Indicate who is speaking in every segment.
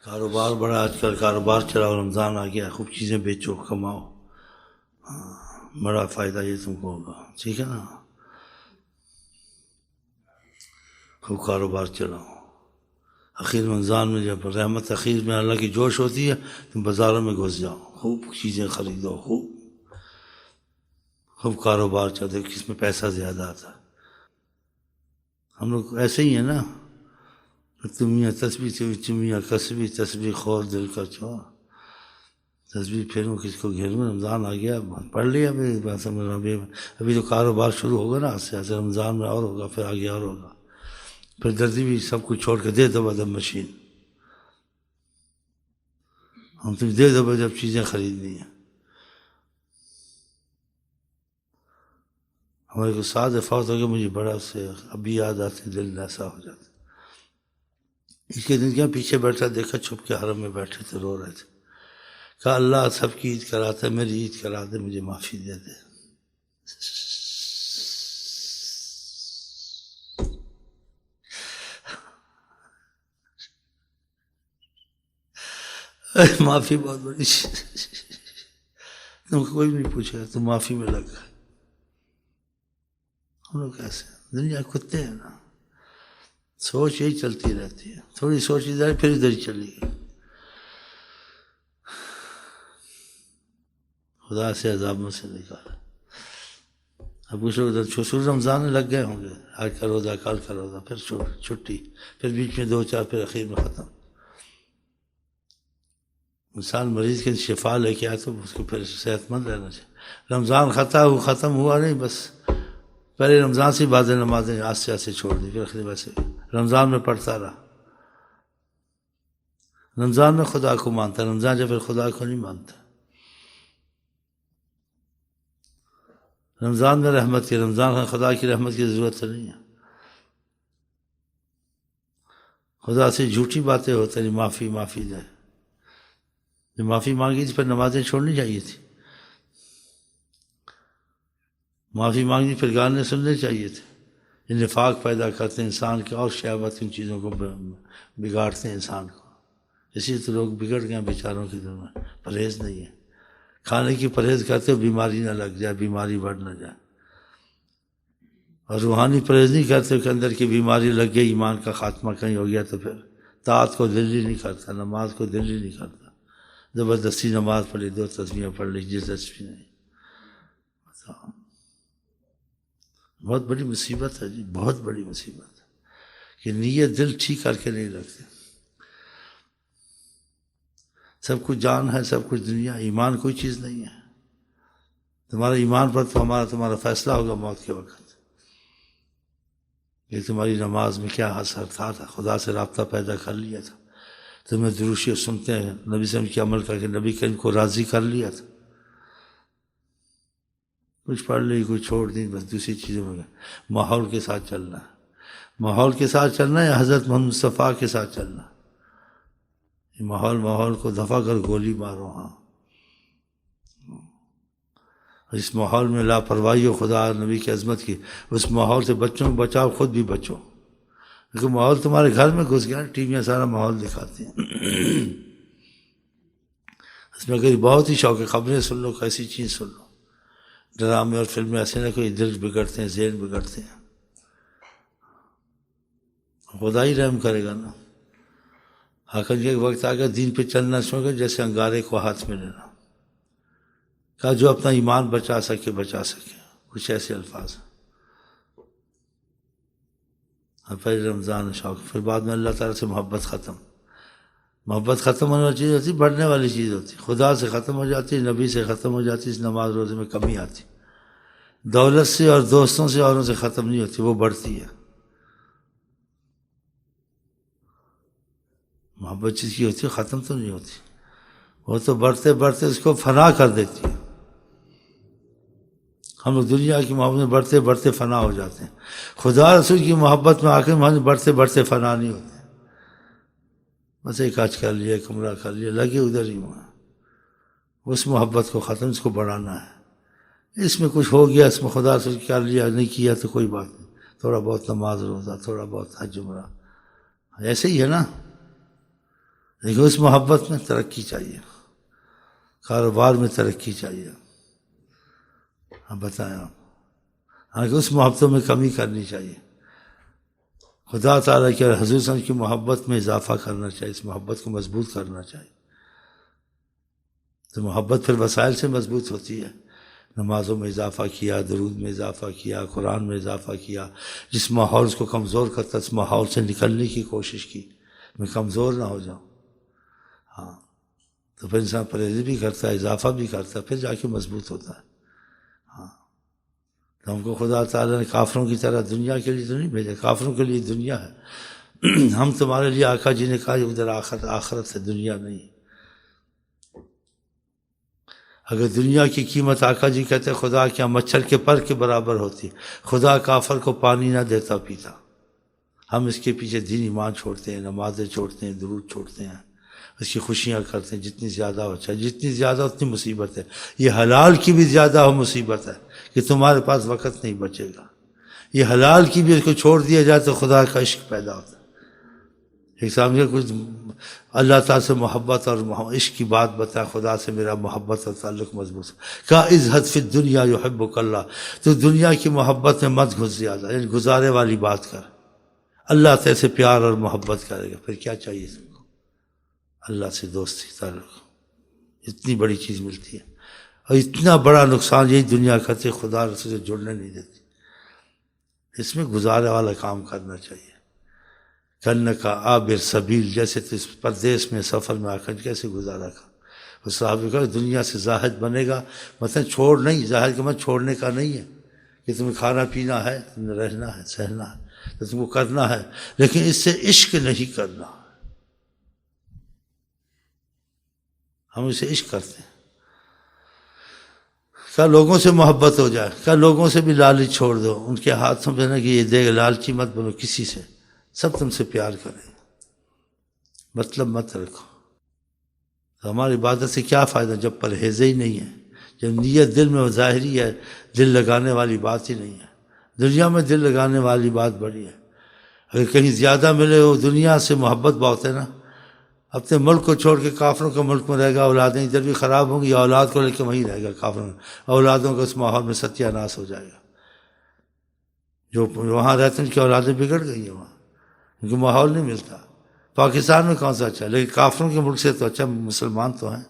Speaker 1: کاروبار بڑا آج کل کاروبار چلاؤ، رمضان آ گیا، خوب چیزیں بیچو کماؤ، بڑا فائدہ یہ تم کو ہوگا، ٹھیک ہے نا؟ خوب کاروبار چلاؤ، اخیر رمضان میں جب رحمت اخیر میں اللہ کی جوش ہوتی ہے تم بازاروں میں گھس جاؤ، خوب چیزیں خریدو، خوب کاروبار چلتے، کس میں پیسہ زیادہ آتا ہے۔ ہم لوگ ایسے ہی ہیں نا، تمہیں تسبیح چمیاں کسبی تسبیح خور دل کا چور، تسبیح پھیروں کس کو گھیروں، رمضان آ گیا پڑھ لیا ابھی تو کاروبار شروع ہوگا نا، آج سے رمضان میں اور ہوگا، پھر آگے اور ہوگا، پھر دردی بھی سب کچھ چھوڑ کے دے دبا دب مشین، ہم تم دے دبا جب چیزیں خریدنی ہیں۔ ہمارے کو ساتھ فوت ہو گیا، مجھے بڑا سے ابھی یاد آتے، دل ایسا ہو جاتا۔ اس کے دن کیا پیچھے بیٹھا دیکھا، چھپ کے حرم میں بیٹھے تھے، رو رہے تھے، کہا اللہ سب کی عید کراتا ہے، میری عید کرا دے، مجھے معافی دے دے۔ معافی بہت بڑی تم کو کوئی نہیں پوچھے گا، تم معافی میں لگ گئے۔ ہم لوگ کیسے دنیا کتے ہیں نا، سوچ یہی چلتی رہتی ہے، تھوڑی سوچ ادھر پھر ادھر ہی چلی گئی۔ خدا سے عذابوں سے نکالا۔ اب کچھ لوگ شروع رمضان میں لگ گئے ہوں گے، آج کا روزہ کل کا روزہ، پھر چھٹی، پھر بیچ میں دو چار، پھر اخیر میں ختم۔ انسان مریض کے شفا لے کے آئے تو اس کو پھر صحت مند رہنا چاہیے۔ رمضان ختم ہوا نہیں، بس پہلے رمضان سے بعض نمازیں آستے آستے چھوڑ دی، پھر اخیر ویسے رمضان میں پڑھتا رہا۔ رمضان میں خدا کو مانتا، رمضان جب پھر خدا کو نہیں مانتا۔ رمضان میں رحمت کی، رمضان میں خدا کی رحمت کی ضرورت نہیں ہے۔ خدا سے جھوٹی باتیں ہوتی ہیں، معافی دے، جب معافی مانگی تھی پھر نمازیں چھوڑنی چاہیے تھی، معافی مانگنی پھر گانے سننے چاہیے تھے۔ یہ نفاق پیدا کرتے ہیں انسان کے، اور شہوت ان چیزوں کو بگاڑتے ہیں انسان کو، اسی تو لوگ بگڑ گئے بیچاروں کی دنیا میں۔ پرہیز نہیں ہے، کھانے کی پرہیز کرتے ہو بیماری نہ لگ جائے، بیماری بڑھ نہ جائے، اور روحانی پرہیز نہیں کرتے کہ اندر کی بیماری لگ گئی، ایمان کا خاتمہ کہیں ہو گیا تو پھر طاعت کو دل ہی نہیں کرتا، نماز کو دل ہی نہیں کرتا، زبردستی نماز پڑھ لی، دو تسبیحیں پڑھ لی، دلچسپی نہیں۔ بتاؤ، بہت بڑی مصیبت ہے جی، بہت بڑی مصیبت ہے کہ نیت دل ٹھیک کر کے نہیں رکھتے۔ سب کچھ جان ہے، سب کچھ دنیا، ایمان کوئی چیز نہیں ہے۔ تمہارا ایمان پر تو تمہارا فیصلہ ہوگا موت کے وقت، کہ تمہاری نماز میں کیا اثر تھا، خدا سے رابطہ پیدا کر لیا تھا، تمہیں دروشی سنتے ہیں، نبی صلی اللہ علیہ وسلم کی عمل کر کے نبی کریم کو راضی کر لیا تھا، کچھ پڑھ لی کچھ چھوڑ دی، بس دوسری چیزوں میں ماحول کے ساتھ چلنا ہے، ماحول کے ساتھ چلنا ہے یا حضرت محمد مصطفیٰ کے ساتھ چلنا ہے؟ ماحول کو دفع کر گولی مارو۔ ہاں، اس ماحول میں لاپرواہی ہو خدا نبی کی عظمت کی، اس ماحول سے بچوں کو بچاؤ، خود بھی بچو، کیونکہ ماحول تمہارے گھر میں گھس گیا، ٹی ویاں سارا ماحول دکھاتی ہیں، اس میں اگر بہت ہی شوق ہے خبریں سن لو، کیسی چیز سن لو، ڈرامے اور فلمیں ایسے نہ کوئی دل بگڑتے ہیں، ذہن بگڑتے ہیں، خدا ہی رحم کرے گا نا۔ حاکم جی ایک وقت آ گیا دین پہ چلنا شروع کر، جیسے انگارے کو ہاتھ میں لینا، کہا جو اپنا ایمان بچا سکے بچا سکے، کچھ ایسے الفاظ۔ پہلے رمضان شوق، پھر بعد میں اللہ تعالیٰ سے محبت ختم ہونے والی چیز ہوتی، بڑھنے والی چیز ہوتی، خدا سے ختم ہو جاتی، نبی سے ختم ہو جاتی، اس نماز روزے میں کمی آتی، دولت سے اور دوستوں سے اوروں سے ختم نہیں ہوتی، وہ بڑھتی ہے۔ محبت چیز کی ہوتی ہے، ختم تو نہیں ہوتی، وہ تو بڑھتے بڑھتے اس کو فنا کر دیتی ہے۔ ہم لوگ دنیا کی محبت میں بڑھتے بڑھتے فنا ہو جاتے ہیں، خدا رسول کی محبت میں آ کے بڑھتے بڑھتے فنا نہیں ہوتے، بس ایک آج کر لیا، کمرہ کر لیا، لگے ادھر ہی ہوا، اس محبت کو ختم، اس کو بڑھانا ہے۔ اس میں کچھ ہو گیا، اس میں خدا رسول کر لیا، نہیں کیا تو کوئی بات نہیں، تھوڑا بہت نماز روزہ، تھوڑا بہت حج عمرہ، ایسے ہی ہے نا، لیکن اس محبت میں ترقی چاہیے، کاروبار میں ترقی چاہیے. ہاں بتائیں آپ. ہاں کہ اس محبتوں میں کمی کرنی چاہیے. خدا تعالیٰ کی اور حضور صلی اللہ علیہ وسلم کی محبت میں اضافہ کرنا چاہیے، اس محبت کو مضبوط کرنا چاہیے. تو محبت پھر وسائل سے مضبوط ہوتی ہے. نمازوں میں اضافہ کیا، درود میں اضافہ کیا، قرآن میں اضافہ کیا. جس ماحول اس کو کمزور کرتا اس ماحول سے نکلنے کی کوشش کی، میں کمزور نہ ہو جاؤں. ہاں تو پھر انسان پرہیز بھی کرتا ہے، اضافہ بھی کرتا ہے، پھر جا کے مضبوط ہوتا ہے. ہاں تو ہم کو خدا تعالیٰ نے کافروں کی طرح دنیا کے لیے تو نہیں بھیجا، کافروں کے لیے دنیا ہے. ہم تمہارے لیے آقا جی نے کہا ادھر آخرت ہے، دنیا نہیں. اگر دنیا کی قیمت آقا جی کہتے خدا کیا مچھر کے پر کے برابر ہوتی، خدا کافر کو پانی نہ دیتا پیتا. ہم اس کے پیچھے دین ایمان چھوڑتے ہیں، نمازیں چھوڑتے ہیں، درود چھوڑتے ہیں، اس کی خوشیاں کرتے ہیں. جتنی زیادہ ہو اچھا، جتنی زیادہ اتنی مصیبت ہے. یہ حلال کی بھی زیادہ ہو مصیبت ہے کہ تمہارے پاس وقت نہیں بچے گا. یہ حلال کی بھی اس کو چھوڑ دیا جائے تو خدا کا عشق پیدا ہوتا ہے. ایک سامنے کچھ اللہ تعالیٰ سے محبت اور عشق کی بات بتا، خدا سے میرا محبت اور تعلق مضبوط ہے. کہا ازہد فی الدنیا یحبک اللہ، تو دنیا کی محبت میں مت گھس زیادہ، یعنی گزارے والی بات کر. اللہ تعالیٰ سے پیار اور محبت کرے گا، پھر کیا چاہیے تم کو؟ اللہ سے دوستی تعلق، اتنی بڑی چیز ملتی ہے. اور اتنا بڑا نقصان یہی دنیا کرتے، خدا رسول سے جڑنے نہیں دیتی. اس میں گزارے والا کام کرنا چاہیے. کرنے کا عابر سبیل، جیسے تو اس پردیس میں سفر میں آ کر کیسے گزارا کر. اس صحابہ کا دنیا سے زاہد بنے گا، مثلا چھوڑ نہیں، زاہد کا مطلب چھوڑنے کا نہیں ہے کہ تمہیں کھانا پینا ہے، تمہیں رہنا ہے، سہنا ہے تو تم کو کرنا ہے، لیکن اس سے عشق نہیں کرنا. ہم اسے عشق کرتے ہیں. کیا لوگوں سے محبت ہو جائے، کیا لوگوں سے بھی لالچ چھوڑ دو. ان کے ہاتھوں میں نا کہ یہ دے، لالچی مت بنو کسی سے، سب تم سے پیار کریں، مطلب مت رکھو. تو ہماری عبادت سے کیا فائدہ جب پرہیز ہی نہیں ہے، جب نیت دل میں ظاہری ہے، دل لگانے والی بات ہی نہیں ہے. دنیا میں دل لگانے والی بات بڑی ہے. اگر کہیں زیادہ ملے ہو، دنیا سے محبت بہت ہے نا. اپنے ملک کو چھوڑ کے کافروں کے ملک میں رہے گا، اولادیں ادھر بھی خراب ہوں گی، اولاد کو لے کے وہیں رہے گا کافروں میں، اولادوں کا اس ماحول میں ستیہ ناش ہو جائے گا. جو وہاں رہتے ہیں ان کی اولادیں بگڑ گئی ہیں وہاں، ان کو ماحول نہیں ملتا. پاکستان میں کون سا اچھا ہے، لیکن کافروں کے ملک سے تو اچھا مسلمان تو ہیں.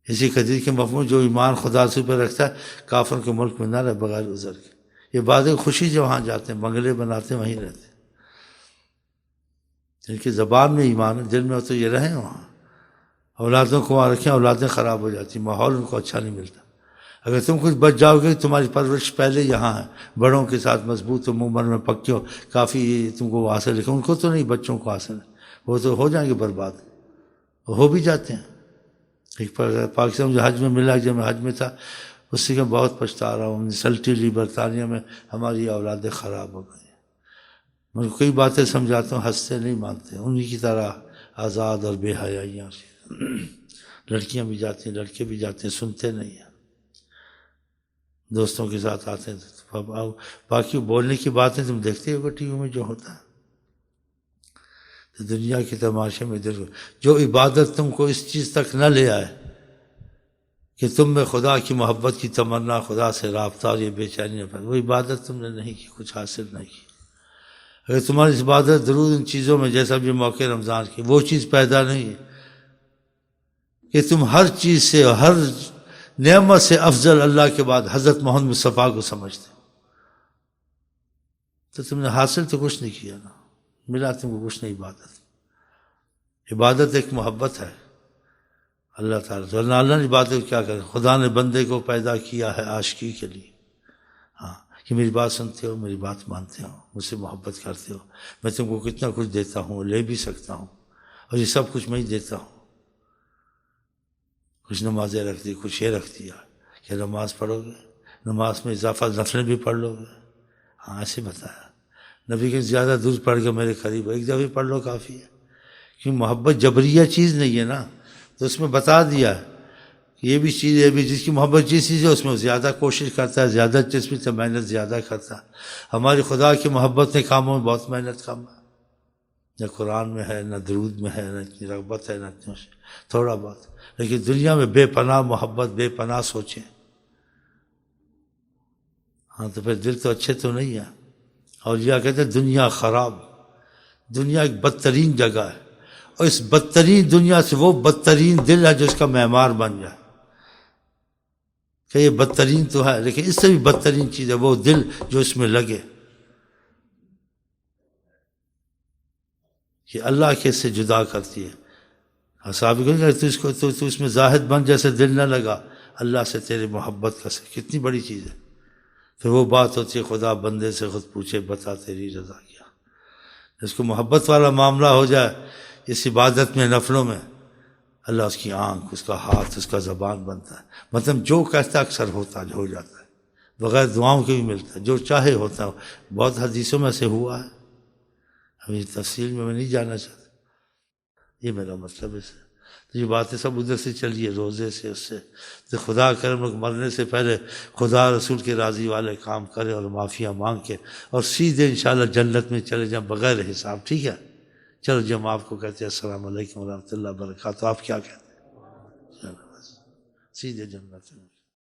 Speaker 1: اسی حدیث کے مفہوم جو ایمان خدا سے اوپر رکھتا ہے کافروں کے ملک میں نہ رہے بغیر عذر کے. یہ باتیں خوشی جو وہاں جاتے ہیں، بنگلے بناتے ہیں، وہیں رہتے ہیں. جن کی زبان میں ایمان ہے، دل میں ہو تو یہ رہیں وہاں. اولادوں کو وہاں رکھیں، اولادیں خراب ہو جاتی، ماحول ان کو اچھا نہیں ملتا. اگر تم کچھ بچ جاؤ گے، تمہاری پرورش پہلے یہاں ہے، بڑوں کے ساتھ مضبوط ہو، عمر میں پکے ہو، کافی تم کو حاصل ہے. ان کو تو نہیں، بچوں کو حاصل ہے، وہ تو ہو جائیں گے برباد، ہو بھی جاتے ہیں. ایک پاکستان جو حج میں ملا، جب میں حج میں تھا، اس سے کہ بہت پچھتا رہا ہوں، سلٹیلی برطانیہ میں ہماری اولادیں خراب ہو گئی. میں کئی باتیں سمجھاتا ہوں، ہنستے نہیں مانتے. انہی کی طرح آزاد اور بے حیائیاں، لڑکیاں بھی جاتی ہیں، لڑکے بھی جاتے ہیں، سنتے نہیں ہیں. دوستوں کے ساتھ آتے ہیں تو باقی بولنے کی باتیں تم دیکھتے ہو ٹی وی میں جو ہوتا ہے. تو دنیا کے تماشے میں دیکھو، جو عبادت تم کو اس چیز تک نہ لے آئے کہ تم میں خدا کی محبت کی تمنا، خدا سے رابطہ اور یہ بے چینی نہ، وہ عبادت تم نے نہیں کی، کچھ حاصل نہیں کی. اگر تمہاری عبادت ضرور ان چیزوں میں، جیسا بھی موقع رمضان کی، وہ چیز پیدا نہیں ہے کہ تم ہر چیز سے، ہر نعمت سے افضل اللہ کے بعد حضرت محمد مصطفیٰ کو سمجھتے، تو تم نے حاصل تو کچھ نہیں کیا نا، ملا تم کو کچھ نہیں. عبادت ایک محبت ہے اللہ تعالیٰ تو. اللہ نے عبادت کیا کرے، خدا نے بندے کو پیدا کیا ہے عاشقی کے لیے. ہاں کہ میری بات سنتے ہو، میری بات مانتے ہو، مجھ سے محبت کرتے ہو، میں تم کو کتنا کچھ دیتا ہوں، لے بھی سکتا ہوں، اور یہ سب کچھ میں ہی دیتا ہوں. کچھ نمازیں رکھ دی، کچھ یہ رکھ دیا کہ نماز پڑھو گے، نماز میں اضافہ نفلیں بھی پڑھ لو گے. ہاں ایسے بتایا نبی کے، زیادہ دور پڑھ کے میرے قریب، ایک دفعہ پڑھ لو کافی ہے. کیونکہ محبت جبریہ چیز نہیں ہے نا، تو اس میں بتا دیا کہ یہ بھی چیز، یہ بھی، جس کی محبت جس چیز ہے اس میں زیادہ کوشش کرتا ہے، زیادہ چسپی سے محنت زیادہ کرتا ہے. ہماری خدا کی محبت کے کاموں میں بہت محنت کم ہے. نہ قرآن میں ہے، نہ درود میں ہے، نہ اتنی رغبت ہے، نہ اتنا تھوڑا بہت، لیکن دنیا میں بے پناہ محبت، بے پناہ سوچیں۔ ہاں تو پھر دل تو اچھے تو نہیں ہیں۔ اور یہ کہتے ہیں دنیا خراب، دنیا ایک بدترین جگہ ہے، اور اس بدترین دنیا سے وہ بدترین دل ہے جو اس کا معمار بن جائے، کہ یہ بدترین تو ہے لیکن اس سے بھی بدترین چیز ہے وہ دل جو اس میں لگے، کہ اللہ کے اس سے جدا کرتی ہے۔ صحابی کہیں کہ تو اس میں زاہد بن جیسے دل نہ لگا، اللہ سے تیری محبت کا سے کتنی بڑی چیز ہے۔ پھر وہ بات ہوتی ہے خدا بندے سے خود پوچھے بتا تیری رضا کیا۔ اس کو محبت والا معاملہ ہو جائے اس عبادت میں، نفلوں میں، اللہ اس کی آنکھ، اس کا ہاتھ، اس کا زبان بنتا ہے، مطلب جو کہتا اکثر ہوتا ہو جاتا ہے، بغیر دعاؤں کے بھی ملتا ہے، جو چاہے ہوتا ہے۔ بہت حدیثوں میں سے ہوا ہے، ابھی تفصیل میں نہیں جانا چاہتا، یہ میرا مطلب ہے۔ تو یہ باتیں سب ادھر سے چلیے، روزے سے، اس سے تو خدا کرم لوگ مرنے سے پہلے خدا رسول کے راضی والے کام کرے اور معافیاں مانگ کے اور سیدھے انشاءاللہ جنت میں چلے جائیں بغیر حساب، ٹھیک ہے؟ چلو جی ہم آپ کو کہتے ہیں السلام علیکم ورحمۃ اللہ وبرکاتہ، آپ کیا کہتے ہیں؟ چلو بس سیدھے جنت میں۔